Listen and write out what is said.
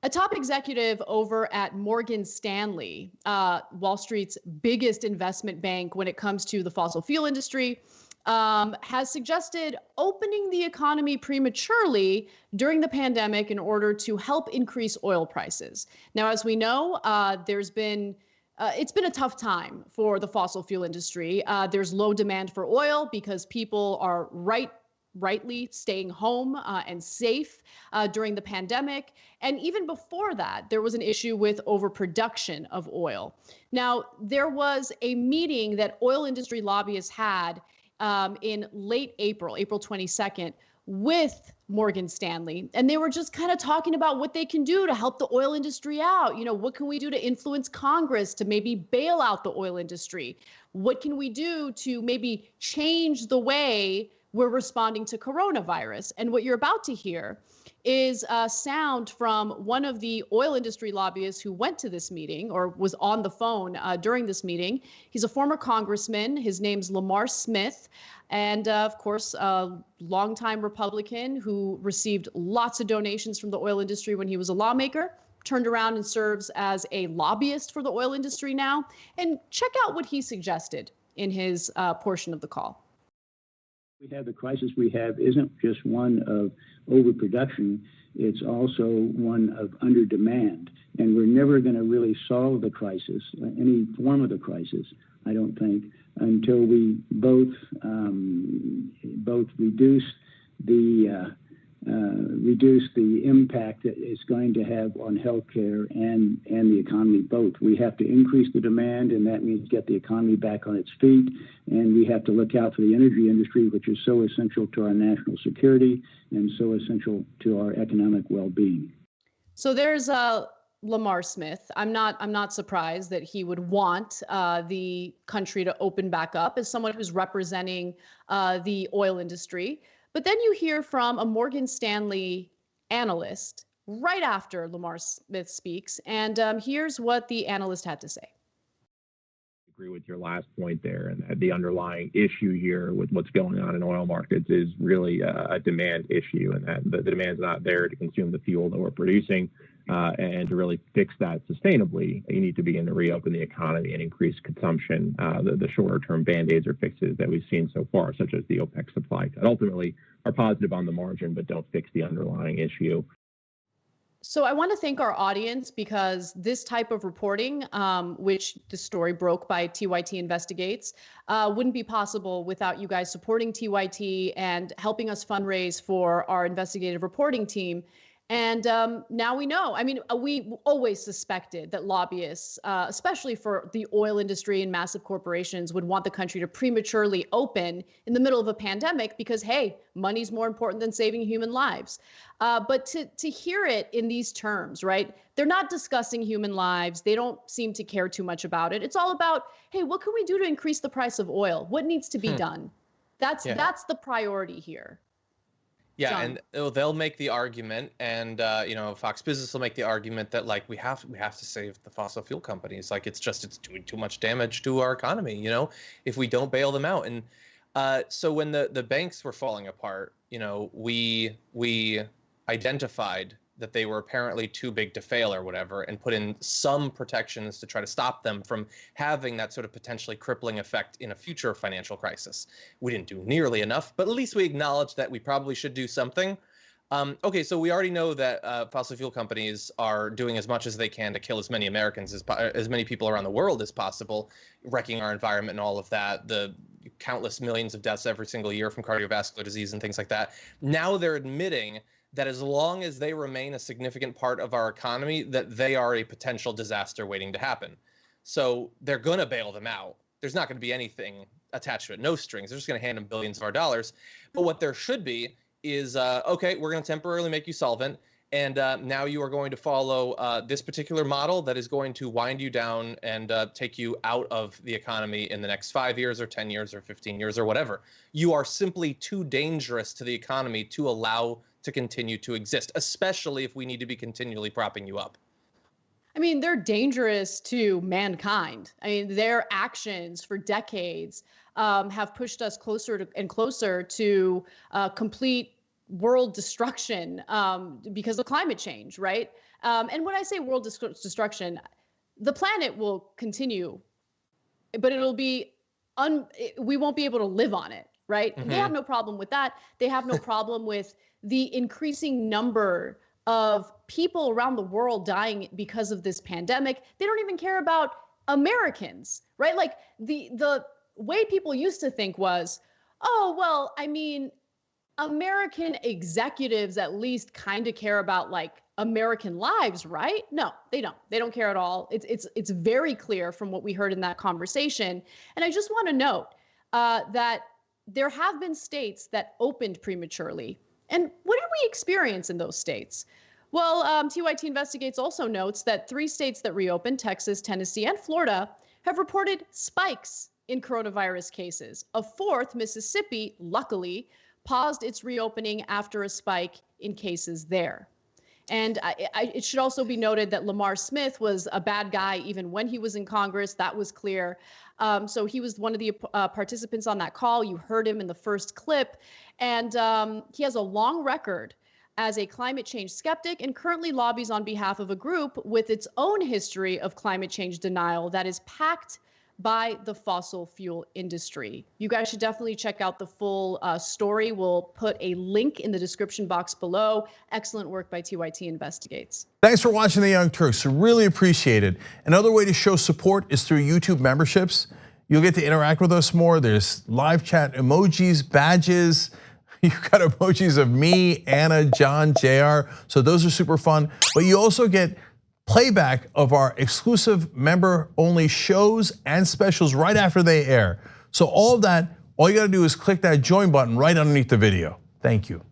A top executive over at Morgan Stanley, Wall Street's biggest investment bank when it comes to the fossil fuel industry, has suggested opening the economy prematurely during the pandemic in order to help increase oil prices. Now, as we know, it's been a tough time for the fossil fuel industry. There's low demand for oil because people are rightly staying home and safe during the pandemic. And even before that, there was an issue with overproduction of oil. Now, there was a meeting that oil industry lobbyists had in late April 22nd, with Morgan Stanley. And they were just kind of talking about what they can do to help the oil industry out. You know, what can we do to influence Congress to maybe bail out the oil industry? What can we do to maybe change the way we're responding to coronavirus? And what you're about to hear is sound from one of the oil industry lobbyists who went to this meeting or was on the phone during this meeting. He's a former congressman. His name's Lamar Smith. And of course, a longtime Republican who received lots of donations from the oil industry when he was a lawmaker, turned around and serves as a lobbyist for the oil industry now. And check out what he suggested in his portion of the call. We have the crisis we have isn't just one of overproduction, it's also one of underdemand. And we're never going to really solve the crisis, any form of the crisis, I don't think, until we both reduce the impact that it's going to have on healthcare and the economy both. We have to increase the demand, and that means get the economy back on its feet. And we have to look out for the energy industry, which is so essential to our national security and so essential to our economic well-being. So there's Lamar Smith. I'm not surprised that he would want the country to open back up as someone who's representing the oil industry. But then you hear from a Morgan Stanley analyst right after Lamar Smith speaks. And here's what the analyst had to say. I agree with your last point there, and that the underlying issue here with what's going on in oil markets is really a demand issue, and that the demand's not there to consume the fuel that we're producing. And to really fix that sustainably, you need to begin to reopen the economy and increase consumption. The shorter-term band-aids or fixes that we've seen so far, such as the OPEC supply cut, ultimately are positive on the margin, but don't fix the underlying issue. So I want to thank our audience, because this type of reporting, which the story broke by TYT Investigates, wouldn't be possible without you guys supporting TYT and helping us fundraise for our investigative reporting team. And now we know. I mean, we always suspected that lobbyists, especially for the oil industry and massive corporations, would want the country to prematurely open in the middle of a pandemic because, hey, money's more important than saving human lives. But to hear it in these terms, right? They're not discussing human lives. They don't seem to care too much about it. It's all about, hey, what can we do to increase the price of oil? What needs to be done? That's the priority here. Yeah, John. and they'll make the argument, and Fox Business will make the argument that like we have to save the fossil fuel companies. Like it's doing too much damage to our economy. You know, if we don't bail them out. And so when the banks were falling apart, we identified that they were apparently too big to fail or whatever, and put in some protections to try to stop them from having that sort of potentially crippling effect in a future financial crisis. We didn't do nearly enough, but at least we acknowledged that we probably should do something. Okay, so we already know that fossil fuel companies are doing as much as they can to kill as many Americans, as many people around the world as possible, wrecking our environment and all of that, the countless millions of deaths every single year from cardiovascular disease and things like that. Now they're admitting that as long as they remain a significant part of our economy, that they are a potential disaster waiting to happen. So they're going to bail them out. There's not going to be anything attached to it, no strings. They're just going to hand them billions of our dollars. But what there should be is, okay, we're going to temporarily make you solvent, and now you are going to follow this particular model that is going to wind you down and take you out of the economy in the next 5 years or 10 years or 15 years or whatever. You are simply too dangerous to the economy to allow to continue to exist, especially if we need to be continually propping you up. I mean, they're dangerous to mankind. I mean, their actions for decades have pushed us closer and closer to complete world destruction because of climate change, right? And when I say world destruction, the planet will continue, but it'll be we won't be able to live on it, right? They have no problem with that. They have no problem with the increasing number of people around the world dying because of this pandemic. They don't even care about Americans, right? Like the way people used to think was, oh, well, I mean, American executives at least kind of care about like American lives, right? No, they don't. They don't care at all. It's very clear from what we heard in that conversation. And I just want to note that there have been states that opened prematurely. And what did we experience in those states? Well, TYT Investigates also notes that 3 states that reopened, Texas, Tennessee, and Florida, have reported spikes in coronavirus cases. A 4th, Mississippi, luckily, paused its reopening after a spike in cases there. And it should also be noted that Lamar Smith was a bad guy even when he was in Congress. That was clear. So he was one of the participants on that call. You heard him in the first clip. And he has a long record as a climate change skeptic and currently lobbies on behalf of a group with its own history of climate change denial that is packed by the fossil fuel industry. You guys should definitely check out the full story. We'll put a link in the description box below. Excellent work by TYT Investigates. Thanks for watching the Young Turks. Really appreciate it. Another way to show support is through YouTube memberships. You'll get to interact with us more. There's live chat emojis, badges. You've got emojis of me, Anna, John, JR. So those are super fun. But you also get playback of our exclusive member-only shows and specials right after they air. So all of that, all you gotta do is click that join button right underneath the video. Thank you.